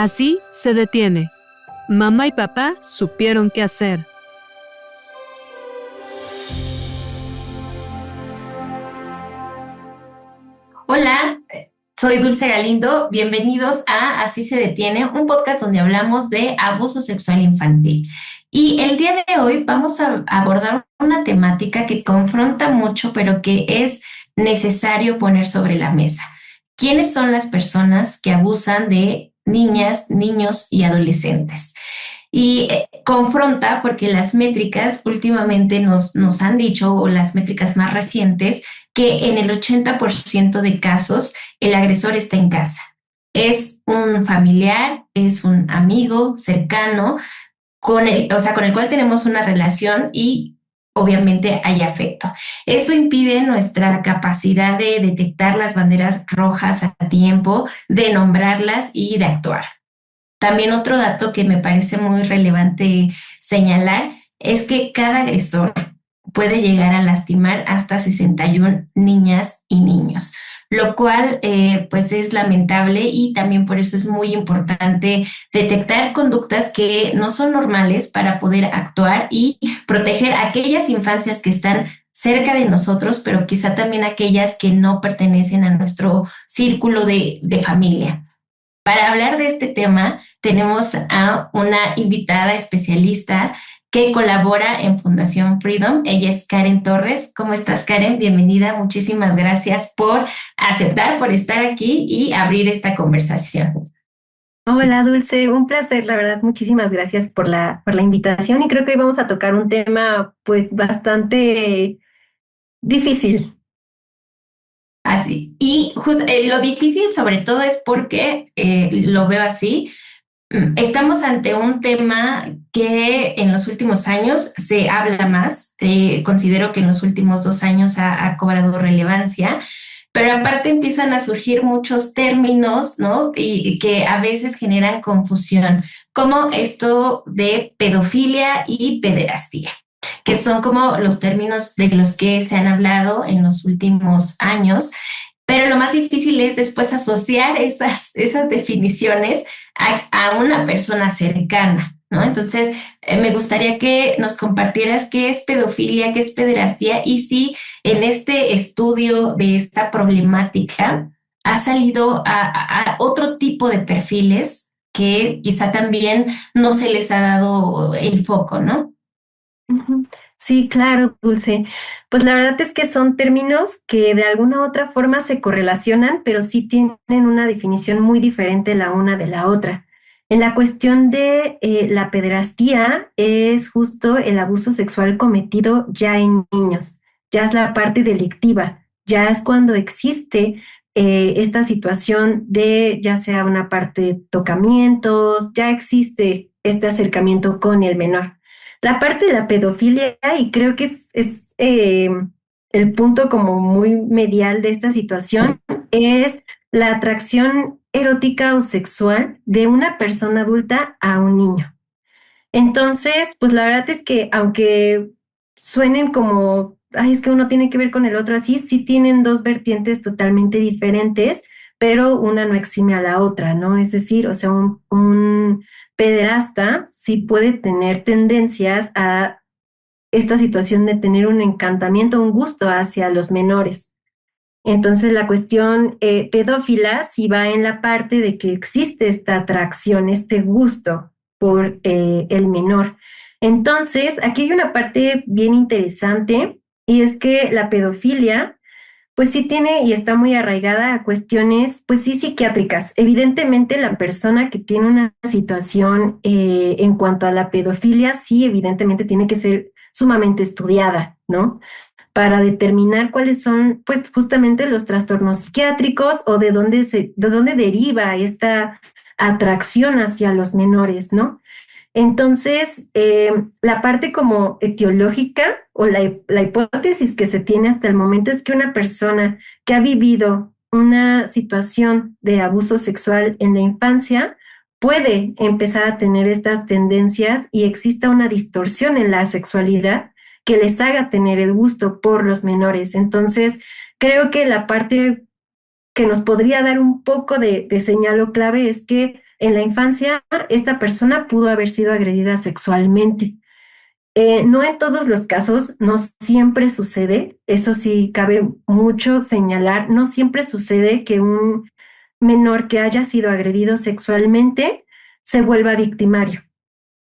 Así se detiene. Mamá y papá supieron qué hacer. Hola, soy Dulce Galindo. Bienvenidos a Así se detiene, un podcast donde hablamos de abuso sexual infantil. Y el día de hoy vamos a abordar una temática que confronta mucho, pero que es necesario poner sobre la mesa. ¿Quiénes son las personas que abusan de niñas, niños y adolescentes? Y confronta porque las métricas últimamente nos han dicho, o las métricas más recientes, que en el 80% de casos el agresor está en casa. Es un familiar, es un amigo cercano con el cual tenemos una relación y obviamente hay afecto. Eso impide nuestra capacidad de detectar las banderas rojas a tiempo, de nombrarlas y de actuar. También otro dato que me parece muy relevante señalar es que cada agresor puede llegar a lastimar hasta 61 niñas y niños, lo cual pues es lamentable, y también por eso es muy importante detectar conductas que no son normales para poder actuar y proteger a aquellas infancias que están cerca de nosotros, pero quizá también aquellas que no pertenecen a nuestro círculo de familia. Para hablar de este tema, tenemos a una invitada especialista que colabora en Fundación Freedom. Ella es Karen Torres. ¿Cómo estás, Karen? Bienvenida. Muchísimas gracias por aceptar, por estar aquí y abrir esta conversación. Hola Dulce, un placer, la verdad, muchísimas gracias por la invitación y creo que hoy vamos a tocar un tema pues bastante difícil. Así. Y lo difícil sobre todo es porque lo veo así. Estamos ante un tema que en los últimos años se habla más. Considero que en los últimos 2 años ha cobrado relevancia, pero aparte empiezan a surgir muchos términos, ¿no? Y que a veces generan confusión, como esto de pedofilia y pederastía, que son como los términos de los que se han hablado en los últimos años. Pero lo más difícil es después asociar esas definiciones a una persona cercana, ¿no? Entonces, me gustaría que nos compartieras qué es pedofilia, qué es pederastía, y si en este estudio de esta problemática ha salido a otro tipo de perfiles que quizá también no se les ha dado el foco, ¿no? Ujú. Sí, claro, Dulce. Pues la verdad es que son términos que de alguna u otra forma se correlacionan, pero sí tienen una definición muy diferente la una de la otra. En la cuestión de la pederastía es justo el abuso sexual cometido ya en niños, ya es la parte delictiva, ya es cuando existe esta situación de ya sea una parte de tocamientos, ya existe este acercamiento con el menor. La parte de la pedofilia, y creo que es el punto como muy medial de esta situación, es la atracción erótica o sexual de una persona adulta a un niño. Entonces, pues la verdad es que aunque suenen como, ay, es que uno tiene que ver con el otro así, sí tienen dos vertientes totalmente diferentes, pero una no exime a la otra, ¿no? Es decir, o sea, un pederasta sí puede tener tendencias a esta situación de tener un encantamiento, un gusto hacia los menores. Entonces la cuestión pedófila sí va en la parte de que existe esta atracción, este gusto por el menor. Entonces, aquí hay una parte bien interesante, y es que la pedofilia pues sí tiene y está muy arraigada a cuestiones, pues sí, psiquiátricas. Evidentemente, la persona que tiene una situación en cuanto a la pedofilia, sí, evidentemente tiene que ser sumamente estudiada, ¿no? Para determinar cuáles son, pues, justamente los trastornos psiquiátricos o de dónde deriva esta atracción hacia los menores, ¿no? Entonces, la parte como etiológica o la hipótesis que se tiene hasta el momento es que una persona que ha vivido una situación de abuso sexual en la infancia puede empezar a tener estas tendencias y exista una distorsión en la sexualidad que les haga tener el gusto por los menores. Entonces, creo que la parte que nos podría dar un poco de señal o clave es que en la infancia esta persona pudo haber sido agredida sexualmente. No en todos los casos, no siempre sucede, eso sí cabe mucho señalar, no siempre sucede que un menor que haya sido agredido sexualmente se vuelva victimario,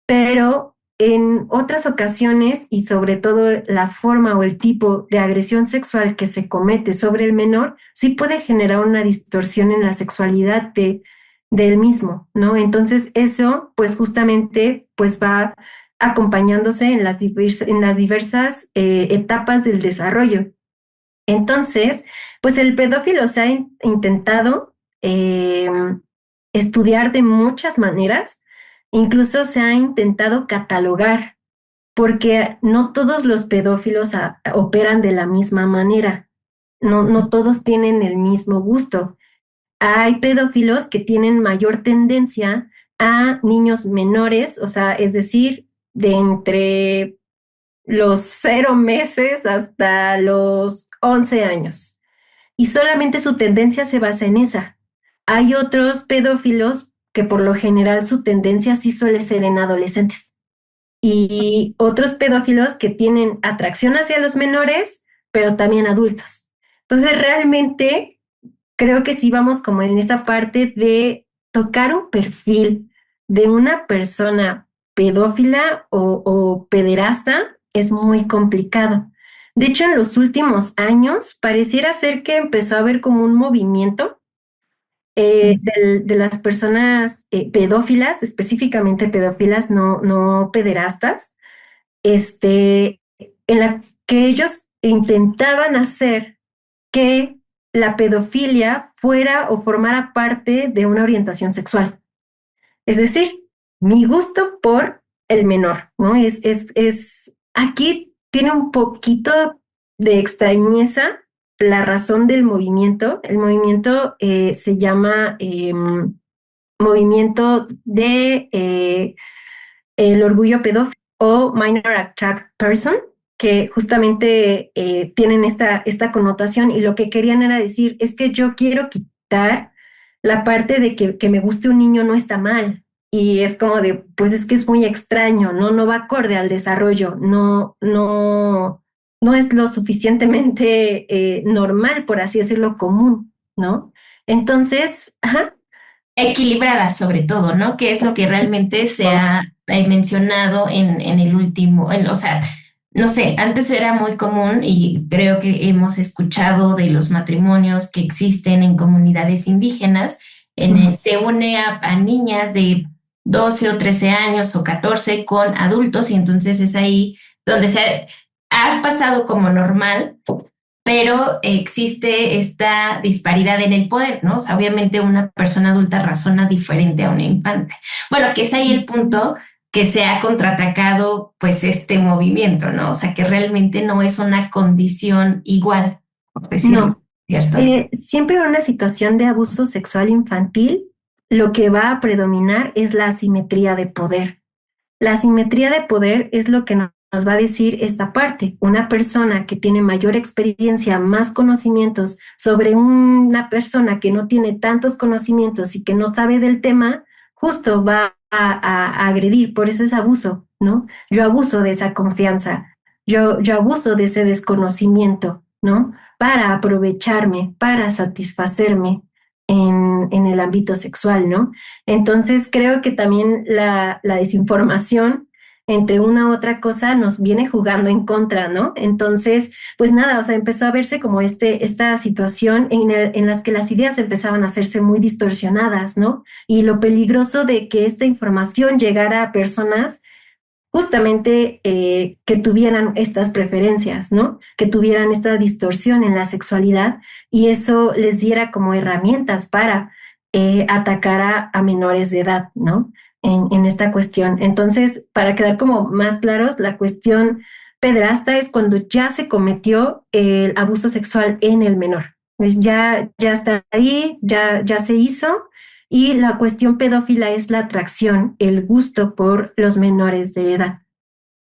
pero en otras ocasiones y sobre todo la forma o el tipo de agresión sexual que se comete sobre el menor sí puede generar una distorsión en la sexualidad del mismo, ¿no? Entonces eso pues justamente pues va acompañándose en en las diversas etapas del desarrollo. Entonces, pues el pedófilo se ha intentado eh, estudiar de muchas maneras, incluso se ha intentado catalogar, porque no todos los pedófilos operan de la misma manera, no todos tienen el mismo gusto. Hay pedófilos que tienen mayor tendencia a niños menores, o sea, es decir, de entre los 0 meses hasta los 11 años. Y solamente su tendencia se basa en esa. Hay otros pedófilos que por lo general su tendencia sí suele ser en adolescentes. Y otros pedófilos que tienen atracción hacia los menores, pero también adultos. Entonces, realmente creo que sí vamos como en esa parte de tocar un perfil de una persona pedófila o pederasta es muy complicado. De hecho, en los últimos años pareciera ser que empezó a haber como un movimiento de las personas pedófilas, específicamente pedófilas, no pederastas, en la que ellos intentaban hacer que la pedofilia fuera o formara parte de una orientación sexual. Es decir, mi gusto por el menor, ¿no? Aquí tiene un poquito de extrañeza la razón del movimiento. El movimiento se llama Movimiento de el Orgullo Pedófilo o Minor Attract Person, que justamente tienen esta connotación y lo que querían era decir, es que yo quiero quitar la parte de que me guste un niño no está mal. Y es como de, pues es que es muy extraño, ¿no? No va acorde al desarrollo, no es lo suficientemente normal, por así decirlo, común, ¿no? Entonces, ajá. Equilibrada sobre todo, ¿no? Que es lo que realmente se ha mencionado en el último, o sea, no sé, antes era muy común y creo que hemos escuchado de los matrimonios que existen en comunidades indígenas, se une a niñas de 12 o 13 años o 14 con adultos y entonces es ahí donde ha pasado como normal, pero existe esta disparidad en el poder, ¿no? O sea, obviamente una persona adulta razona diferente a un infante. Bueno, que es ahí el punto que se ha contraatacado, pues, este movimiento, ¿no? O sea, que realmente no es una condición igual, por decirlo, No. ¿cierto? Siempre en una situación de abuso sexual infantil, lo que va a predominar es la asimetría de poder. La asimetría de poder es lo que nos va a decir esta parte. Una persona que tiene mayor experiencia, más conocimientos sobre una persona que no tiene tantos conocimientos y que no sabe del tema, justo va a agredir. Por eso es abuso, ¿no? Yo abuso de esa confianza, yo abuso de ese desconocimiento, ¿no? Para aprovecharme, para satisfacerme en el ámbito sexual, ¿no? Entonces creo que también la desinformación entre una u otra cosa nos viene jugando en contra, ¿no? Entonces, pues nada, o sea, empezó a verse como esta situación en las que las ideas empezaban a hacerse muy distorsionadas, ¿no? Y lo peligroso de que esta información llegara a personas justamente que tuvieran estas preferencias, ¿no? Que tuvieran esta distorsión en la sexualidad y eso les diera como herramientas para atacar a menores de edad, ¿no? En esta cuestión. Entonces, para quedar como más claros, la cuestión pederasta es cuando ya se cometió el abuso sexual en el menor. Pues ya está ahí, ya se hizo. Y la cuestión pedófila es la atracción, el gusto por los menores de edad.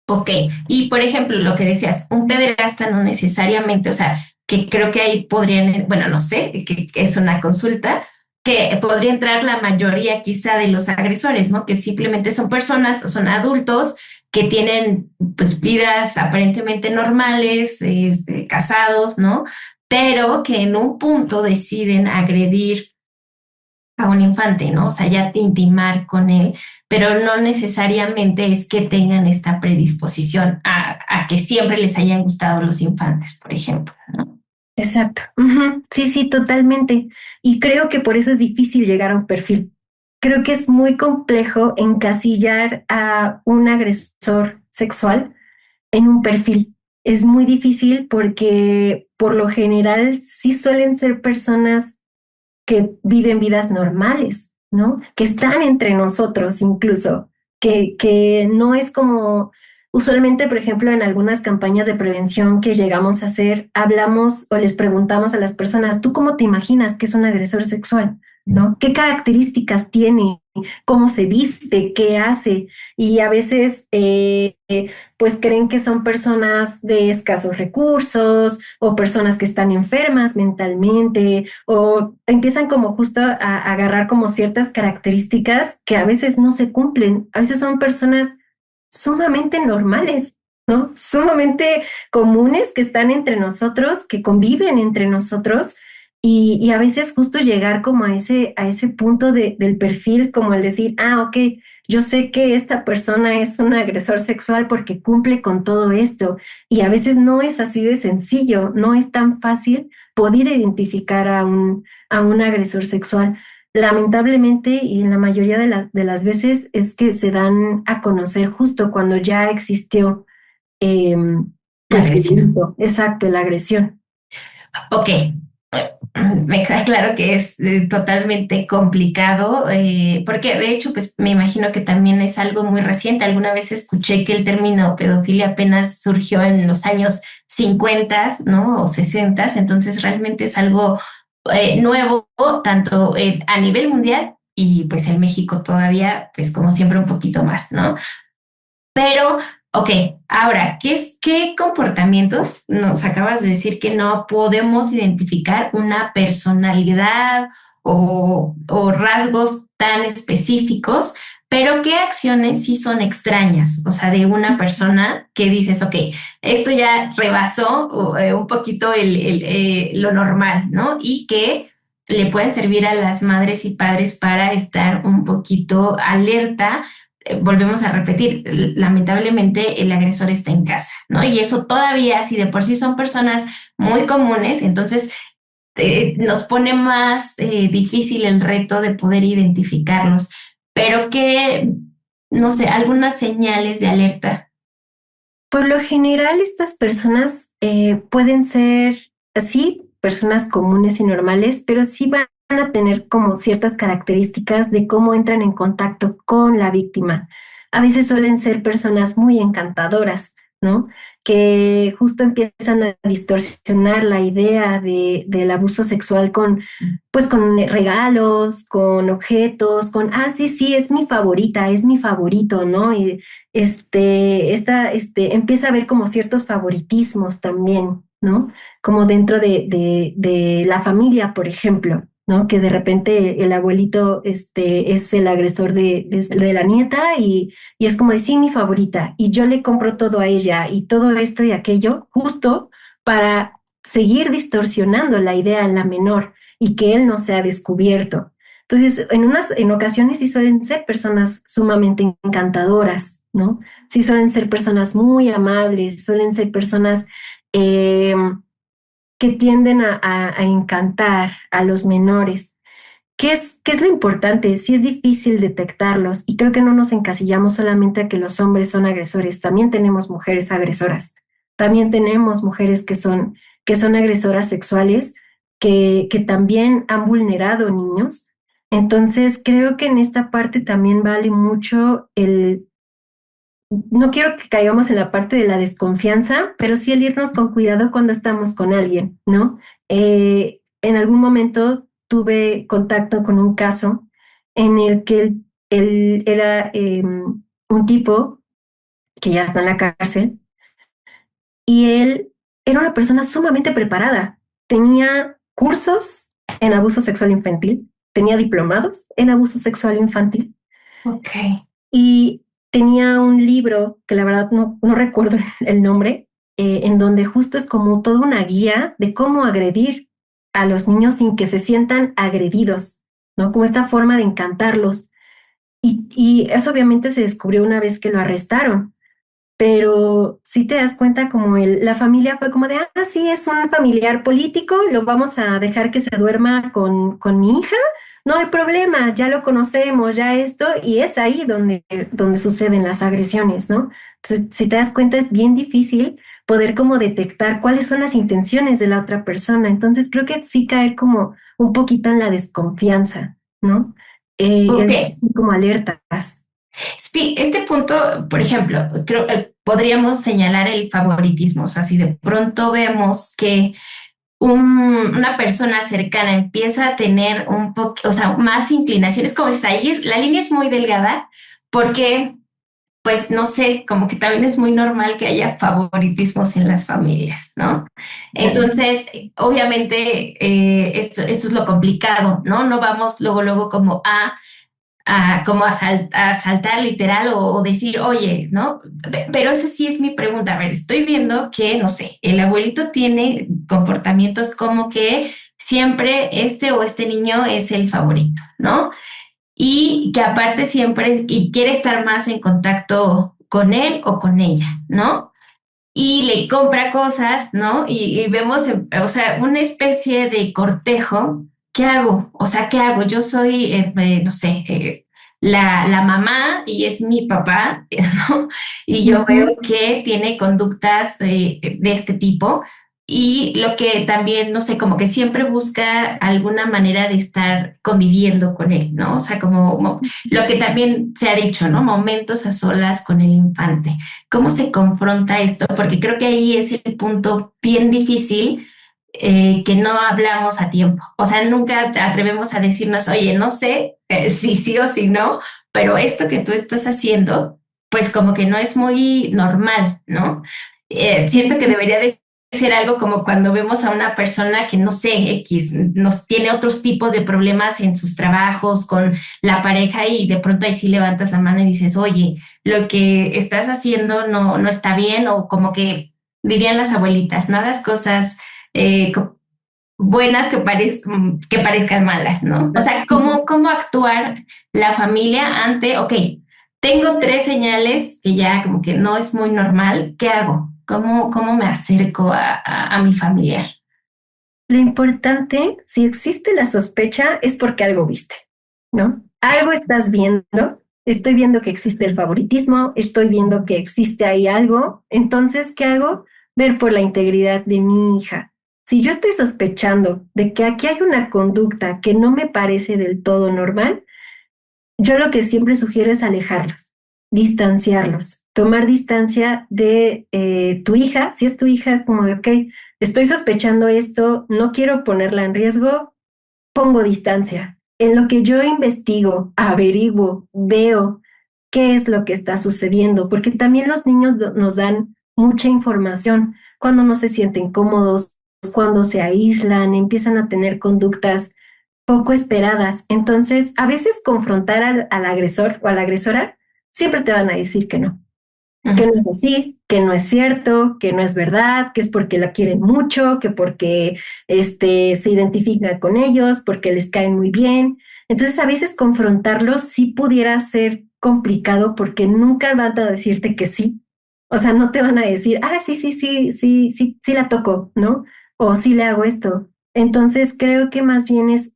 Ok, y por ejemplo, lo que decías, un pederasta no necesariamente, o sea, que creo que ahí podrían, bueno, no sé, que es una consulta, que podría entrar la mayoría quizá de los agresores, ¿no? Que simplemente son personas, son adultos que tienen pues vidas aparentemente normales, casados, ¿no? Pero que en un punto deciden agredir a un infante, ¿no? O sea, ya intimar con él, pero no necesariamente es que tengan esta predisposición a que siempre les hayan gustado los infantes, por ejemplo, ¿no? Exacto. Ujú. Sí, sí, totalmente. Y creo que por eso es difícil llegar a un perfil. Creo que es muy complejo encasillar a un agresor sexual en un perfil. Es muy difícil porque por lo general sí suelen ser personas que viven vidas normales, ¿no? Que están entre nosotros incluso, que no es como usualmente, por ejemplo, en algunas campañas de prevención que llegamos a hacer, hablamos o les preguntamos a las personas, ¿tú cómo te imaginas que es un agresor sexual? ¿No? ¿Qué características tiene? ¿Cómo se viste? ¿Qué hace? Y a veces pues creen que son personas de escasos recursos o personas que están enfermas mentalmente o empiezan como justo a agarrar como ciertas características que a veces no se cumplen. A veces son personas sumamente normales, ¿no? Sumamente comunes que están entre nosotros, que conviven entre nosotros y a veces justo llegar como a ese punto del perfil, como el decir, ah, ok, yo sé que esta persona es un agresor sexual porque cumple con todo esto. Y a veces no es así de sencillo, no es tan fácil poder identificar a un agresor sexual. Lamentablemente, y en la mayoría de las veces, es que se dan a conocer justo cuando ya existió, eh, La pues, el agresión. delito. Exacto, la agresión. Ok, me queda claro que es totalmente complicado, porque de hecho, pues me imagino que también es algo muy reciente. Alguna vez escuché que el término pedofilia apenas surgió en los años 50, ¿no? O 60, entonces realmente es algo nuevo, tanto a nivel mundial y pues en México todavía, pues como siempre un poquito más, ¿no? Pero, ok, ahora, ¿qué comportamientos nos acabas de decir que no podemos identificar una personalidad o rasgos tan específicos, pero qué acciones sí son extrañas? O sea, de una persona que dices, ok, esto ya rebasó un poquito lo normal, ¿no? Y que le pueden servir a las madres y padres para estar un poquito alerta. Volvemos a repetir, lamentablemente el agresor está en casa, ¿no? Y eso todavía, si de por sí son personas muy comunes, entonces nos pone más difícil el reto de poder identificarlos. Pero que, no sé, algunas señales de alerta. Por lo general, estas personas pueden ser, sí, personas comunes y normales, pero sí van a tener como ciertas características de cómo entran en contacto con la víctima. A veces suelen ser personas muy encantadoras, ¿no? Que justo empiezan a distorsionar la idea del abuso sexual con, pues, con regalos, con objetos, con, ah, sí, sí, es mi favorita, es mi favorito, ¿no? Y empieza a haber como ciertos favoritismos también, ¿no? Como dentro de la familia, por ejemplo, ¿no? Que de repente el abuelito es el agresor de la nieta y es como de sí, mi favorita, y yo le compro todo a ella y todo esto y aquello, justo para seguir distorsionando la idea en la menor y que él no sea descubierto. Entonces, en ocasiones sí suelen ser personas sumamente encantadoras, ¿no? Sí suelen ser personas muy amables, suelen ser personas eh, que tienden a encantar a los menores. Qué es lo importante? Sí es difícil detectarlos y creo que no nos encasillamos solamente a que los hombres son agresores, también tenemos mujeres agresoras, también tenemos mujeres que son agresoras sexuales, que también han vulnerado niños. Entonces, creo que en esta parte también vale mucho no quiero que caigamos en la parte de la desconfianza, pero sí el irnos con cuidado cuando estamos con alguien, ¿no? En algún momento tuve contacto con un caso en el que él era un tipo que ya está en la cárcel y él era una persona sumamente preparada. Tenía cursos en abuso sexual infantil, tenía diplomados en abuso sexual infantil Ok. y tenía un libro que la verdad no recuerdo el nombre, en donde justo es como toda una guía de cómo agredir a los niños sin que se sientan agredidos, ¿no? Como esta forma de encantarlos. Y eso obviamente se descubrió una vez que lo arrestaron, pero si te das cuenta como la familia fue como de, ah, sí, es un familiar político, lo vamos a dejar que se duerma con mi hija, no hay problema, ya lo conocemos, ya esto, y es ahí donde suceden las agresiones, ¿no? Entonces, si te das cuenta, es bien difícil poder como detectar cuáles son las intenciones de la otra persona, entonces creo que sí caer como un poquito en la desconfianza, ¿no? El estar Ok. como alertas. Sí, este punto, por ejemplo, creo que podríamos señalar el favoritismo. O sea, si de pronto vemos que una persona cercana empieza a tener un poco, o sea, más inclinaciones, como dices, ahí la línea es muy delgada, porque, pues, no sé, como que también es muy normal que haya favoritismos en las familias, ¿no? Entonces, obviamente, esto es lo complicado, ¿no? No vamos luego como como a saltar literal o decir, oye, ¿no? Pero esa sí es mi pregunta. A ver, estoy viendo que, no sé, el abuelito tiene comportamientos como que siempre este o este niño es el favorito, ¿no? Y que aparte siempre y quiere estar más en contacto con él o con ella, ¿no? Y le compra cosas, ¿no? Y vemos, o sea, una especie de cortejo. ¿Qué hago? O sea, ¿qué hago? Yo soy, no sé, la mamá y es mi papá, ¿no? Y yo veo Ujú. que tiene conductas de este tipo. Y lo que también, no sé, como que siempre busca alguna manera de estar conviviendo con él, ¿no? O sea, como lo que también se ha dicho, ¿no? Momentos a solas con el infante. ¿Cómo se confronta esto? Porque creo que ahí es el punto bien difícil que no hablamos a tiempo. O sea, nunca atrevemos a decirnos, oye, no sé si sí o si no, pero esto que tú estás haciendo, pues como que no es muy normal, ¿no? Siento que debería de ser algo como cuando vemos a una persona que no sé, X, nos tiene otros tipos de problemas en sus trabajos, con la pareja y de pronto ahí sí levantas la mano y dices, oye, lo que estás haciendo no está bien o como que dirían las abuelitas, no hagas cosas eh, buenas que parezcan malas, ¿no? O sea, ¿cómo actuar la familia ante, ok, tengo tres señales que ya como que no es muy normal, ¿qué hago? ¿Cómo me acerco a mi familiar? Lo importante, si existe la sospecha, es porque algo viste, ¿no? Algo estás viendo, estoy viendo que existe el favoritismo, estoy viendo que existe ahí algo, entonces, ¿qué hago? Ver por la integridad de mi hija. Si yo estoy sospechando de que aquí hay una conducta que no me parece del todo normal, yo lo que siempre sugiero es alejarlos, distanciarlos, tomar distancia de tu hija. Si es tu hija, es como de, ok, estoy sospechando esto, no quiero ponerla en riesgo, pongo distancia. En lo que yo investigo, averiguo, veo qué es lo que está sucediendo, porque también los niños nos dan mucha información cuando no se sienten cómodos, cuando se aíslan, empiezan a tener conductas poco esperadas. Entonces, a veces confrontar al agresor o a la agresora, siempre te van a decir que no es así, que no es cierto, que no es verdad, que es porque la quieren mucho, que porque se identifica con ellos, porque les caen muy bien. Entonces, a veces confrontarlos sí pudiera ser complicado porque nunca van a decirte que sí. O sea, no te van a decir, ah, sí, sí, sí, sí, sí, sí la toco, ¿no? O sí le hago esto. Entonces, creo que más bien es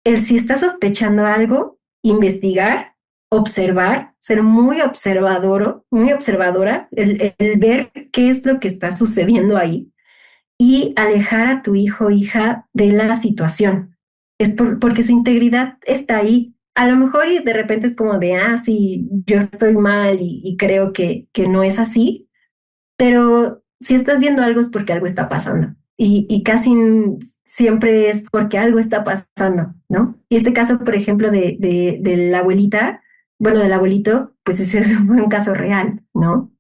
el si está sospechando algo, investigar, observar, ser muy observador, muy observadora, el ver qué es lo que está sucediendo ahí y alejar a tu hijo o hija de la situación. Porque su integridad está ahí. A lo mejor y de repente es como de, ah, sí, yo estoy mal y creo que no es así, pero si estás viendo algo es porque algo está pasando y casi siempre es porque algo está pasando, ¿no? Y este caso, por ejemplo, de la abuelita, bueno, del abuelito, pues ese es un buen caso real, ¿no?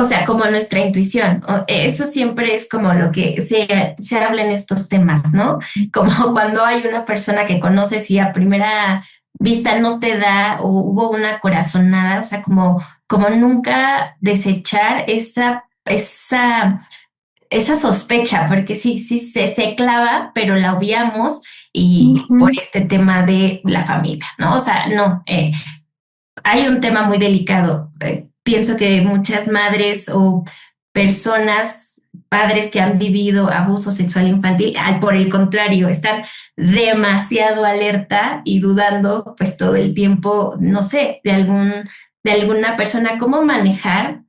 O sea, como nuestra intuición. Eso siempre es como lo que se habla en estos temas, ¿no? Como cuando hay una persona que conoces y a primera vista no te da o hubo una corazonada, o sea, como nunca desechar esa sospecha, porque sí, se clava, pero la obviamos y por Ujú. este tema de la familia, ¿no? O sea, no, hay un tema muy delicado. Pienso que muchas madres o personas, padres que han vivido abuso sexual infantil, por el contrario, están demasiado alerta y dudando pues todo el tiempo, no sé, de alguna persona, cómo manejar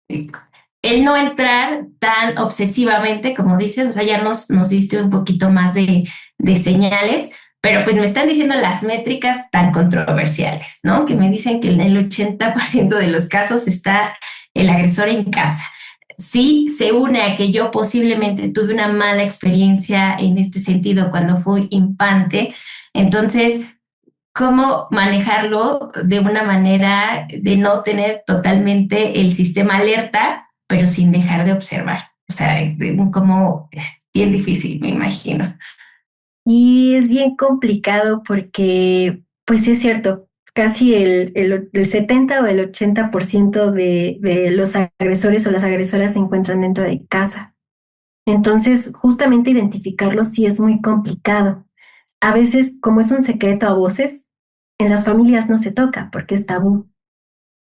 el no entrar tan obsesivamente, como dices, o sea, ya nos diste un poquito más de señales, pero pues me están diciendo las métricas tan controversiales, ¿no? Que me dicen que en el 80% de los casos está el agresor en casa. Sí, se une a que yo posiblemente tuve una mala experiencia en este sentido cuando fui infante, entonces cómo manejarlo de una manera de no tener totalmente el sistema alerta, pero sin dejar de observar. O sea, como es bien difícil, me imagino. Y es bien complicado porque, pues sí es cierto, casi el 70 o el 80% de los agresores o las agresoras se encuentran dentro de casa. Entonces, justamente identificarlos sí es muy complicado. A veces, como es un secreto a voces, en las familias no se toca porque es tabú.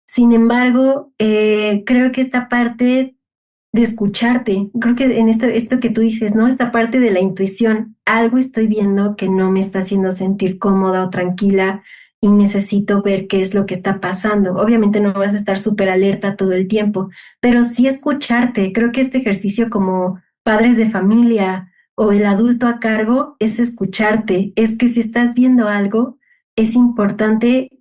Sin embargo, creo que esta parte de escucharte, creo que en esto que tú dices, ¿no? Esta parte de la intuición, algo estoy viendo que no me está haciendo sentir cómoda o tranquila y necesito ver qué es lo que está pasando. Obviamente no vas a estar súper alerta todo el tiempo, pero sí escucharte. Creo que este ejercicio como padres de familia o el adulto a cargo es escucharte. Es que si estás viendo algo, es importante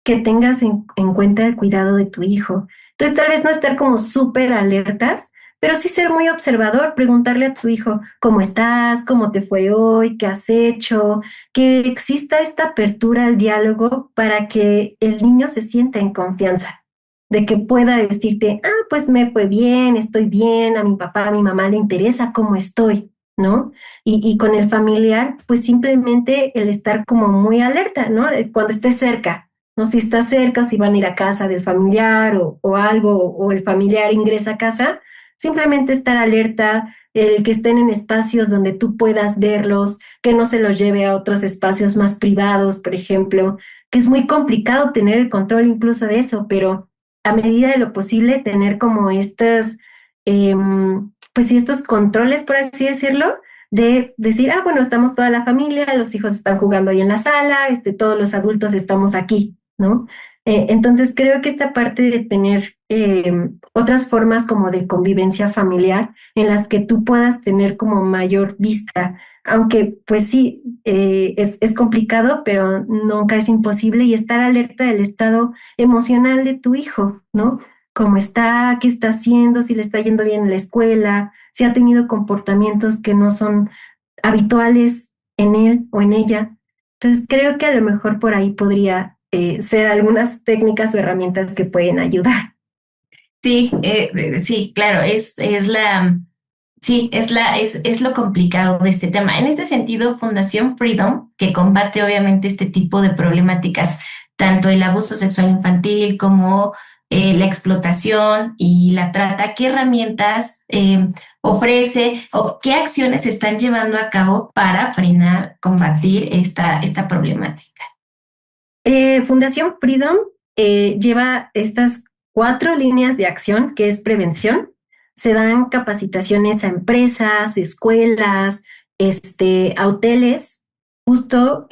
que tengas en cuenta el cuidado de tu hijo. Entonces, tal vez no estar como súper alertas, pero sí ser muy observador, preguntarle a tu hijo cómo estás, cómo te fue hoy, qué has hecho, que exista esta apertura al diálogo para que el niño se sienta en confianza, de que pueda decirte, ah, pues me fue bien, estoy bien, a mi papá, a mi mamá le interesa cómo estoy, ¿no? Y con el familiar, pues simplemente el estar como muy alerta, ¿no? Cuando esté cerca, ¿no? Si está cerca, si van a ir a casa del familiar o algo, o el familiar ingresa a casa, simplemente estar alerta, el que estén en espacios donde tú puedas verlos, que no se los lleve a otros espacios más privados, por ejemplo, que es muy complicado tener el control incluso de eso, pero a medida de lo posible tener como estas, pues sí, estos controles, por así decirlo, de decir, ah, bueno, estamos toda la familia, los hijos están jugando ahí en la sala, todos los adultos estamos aquí, ¿no? Entonces creo que esta parte de tener otras formas como de convivencia familiar en las que tú puedas tener como mayor vista, aunque pues sí, es complicado, pero nunca es imposible y estar alerta del estado emocional de tu hijo, ¿no? Cómo está, qué está haciendo, si le está yendo bien en la escuela, si ha tenido comportamientos que no son habituales en él o en ella. Entonces, creo que a lo mejor por ahí podría ser algunas técnicas o herramientas que pueden ayudar. Sí, sí, claro, sí, es lo complicado de este tema. En este sentido, Fundación Freedom, que combate obviamente este tipo de problemáticas, tanto el abuso sexual infantil como la explotación y la trata, ¿qué herramientas ofrece o qué acciones se están llevando a cabo para frenar, combatir esta problemática? Fundación Freedom lleva estas 4 líneas de acción, que es prevención. Se dan capacitaciones a empresas, escuelas, a hoteles, justo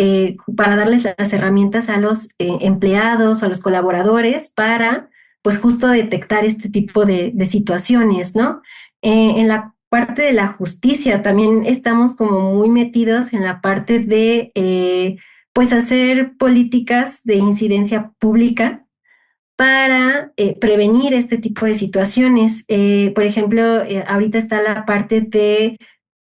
para darles las herramientas a los empleados o a los colaboradores para, pues justo detectar este tipo de situaciones, ¿no? En la parte de la justicia también estamos como muy metidos en la parte de pues hacer políticas de incidencia pública para prevenir este tipo de situaciones. Por ejemplo, ahorita está la parte de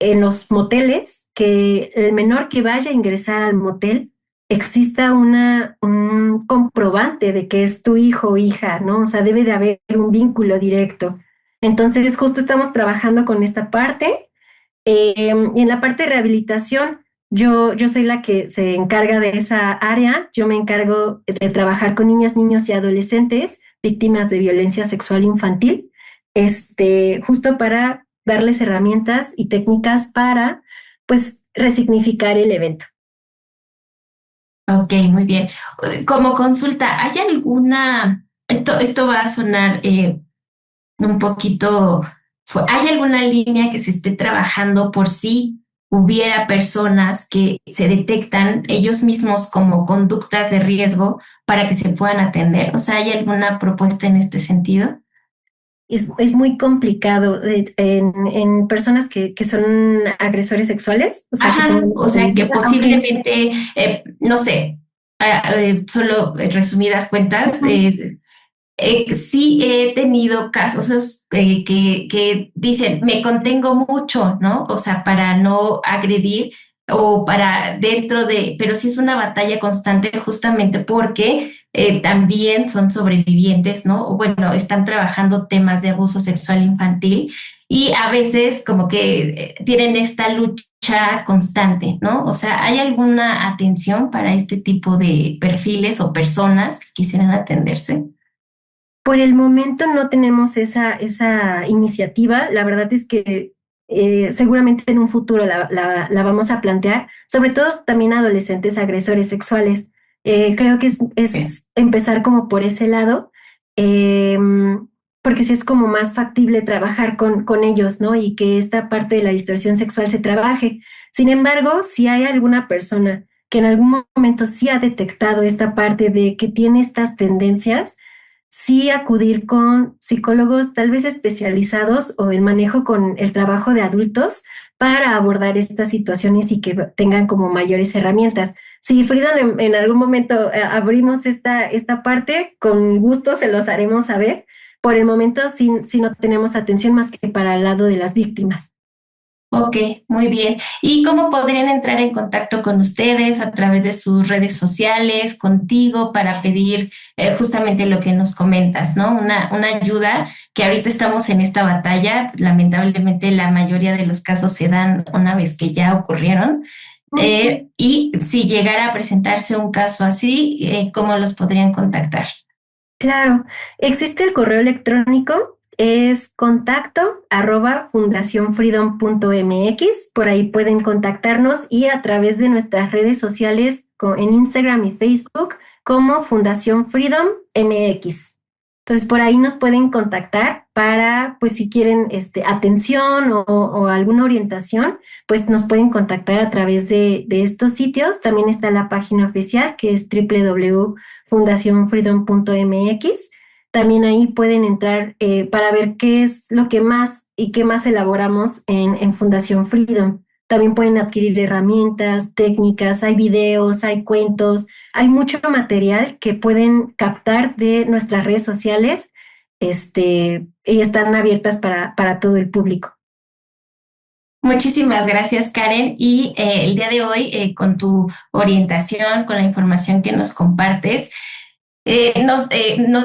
en los moteles, que el menor que vaya a ingresar al motel exista un comprobante de que es tu hijo o hija, ¿no? O sea, debe de haber un vínculo directo. Entonces, justo estamos trabajando con esta parte. Y en la parte de rehabilitación, yo soy la que se encarga de esa área. Yo me encargo de trabajar con niñas, niños y adolescentes víctimas de violencia sexual infantil, justo para darles herramientas y técnicas para, pues, resignificar el evento. Ok, muy bien. Como consulta, ¿hay alguna, esto va a sonar un poquito, ¿hay alguna línea que se esté trabajando por si hubiera personas que se detectan ellos mismos como conductas de riesgo para que se puedan atender? O sea, ¿hay alguna propuesta en este sentido? Es muy complicado en personas que son agresores sexuales, o sea, que Ajá, tengan o esta sea que conducta, aunque posiblemente, no sé, solo resumidas cuentas, ujú, sí he tenido casos que dicen, me contengo mucho, ¿no? O sea, para no agredir o para dentro de, pero sí es una batalla constante justamente porque también son sobrevivientes, ¿no? O bueno, están trabajando temas de abuso sexual infantil y a veces como que tienen esta lucha constante, ¿no? O sea, ¿hay alguna atención para este tipo de perfiles o personas que quisieran atenderse? por el momento no tenemos esa iniciativa. La verdad es que seguramente en un futuro la vamos a plantear, sobre todo también a adolescentes agresores sexuales. Creo que es empezar como por ese lado, eh, porque sí es como más factible trabajar con ellos, ¿no? Y que esta parte de la distorsión sexual se trabaje. Sin embargo, si hay alguna persona que en algún momento sí ha detectado esta parte de que tiene estas tendencias, sí acudir con psicólogos tal vez especializados o el manejo con el trabajo de adultos para abordar estas situaciones y que tengan como mayores herramientas. Si Freedom en algún momento abrimos esta parte, con gusto se los haremos saber. Por el momento sí no tenemos atención más que para el lado de las víctimas. Ok, muy bien. ¿Y cómo podrían entrar en contacto con ustedes a través de sus redes sociales, contigo, para pedir justamente lo que nos comentas, ¿no? Una ayuda que ahorita estamos en esta batalla. Lamentablemente la mayoría de los casos se dan una vez que ya ocurrieron. Y si llegara a presentarse un caso así, ¿cómo los podrían contactar? Claro, existe el correo electrónico, es contacto@fundacionfreedom.mx, por ahí pueden contactarnos y a través de nuestras redes sociales en Instagram y Facebook como Fundación Freedom MX. Entonces por ahí nos pueden contactar para, pues si quieren atención o alguna orientación, pues nos pueden contactar a través de estos sitios. También está la página oficial que es www.fundacionfreedom.mx. También ahí pueden entrar para ver qué es lo que más y qué más elaboramos en Fundación Freedom. También pueden adquirir herramientas, técnicas, hay videos, hay cuentos, hay mucho material que pueden captar de nuestras redes sociales, y están abiertas para todo el público. Muchísimas gracias, Karen. Y el día de hoy, con tu orientación, con la información que nos compartes, nos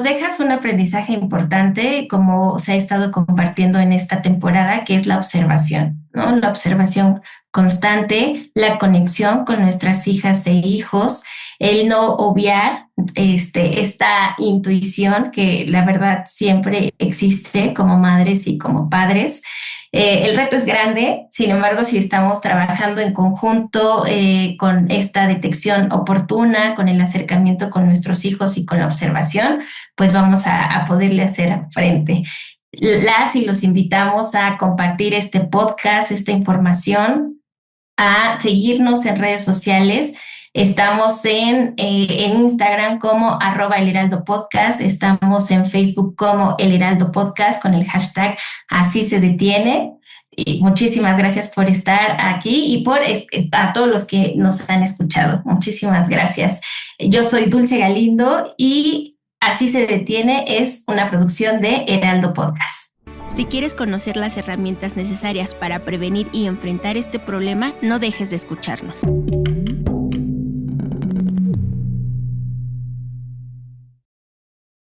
dejas un aprendizaje importante, como se ha estado compartiendo en esta temporada, que es la observación, ¿no? La observación constante, la conexión con nuestras hijas e hijos, el no obviar esta intuición que la verdad siempre existe como madres y como padres. El reto es grande, sin embargo, si estamos trabajando en conjunto con esta detección oportuna, con el acercamiento con nuestros hijos y con la observación, pues vamos a poderle hacer frente. Las y los invitamos a compartir este podcast, esta información, a seguirnos en redes sociales. Estamos en Instagram como @elheraldopodcast, estamos en Facebook como El Heraldo Podcast con el hashtag Así se detiene. Y muchísimas gracias por estar aquí y por a todos los que nos han escuchado. Muchísimas gracias. Yo soy Dulce Galindo y Así se detiene es una producción de Heraldo Podcast. Si quieres conocer las herramientas necesarias para prevenir y enfrentar este problema, no dejes de escucharnos.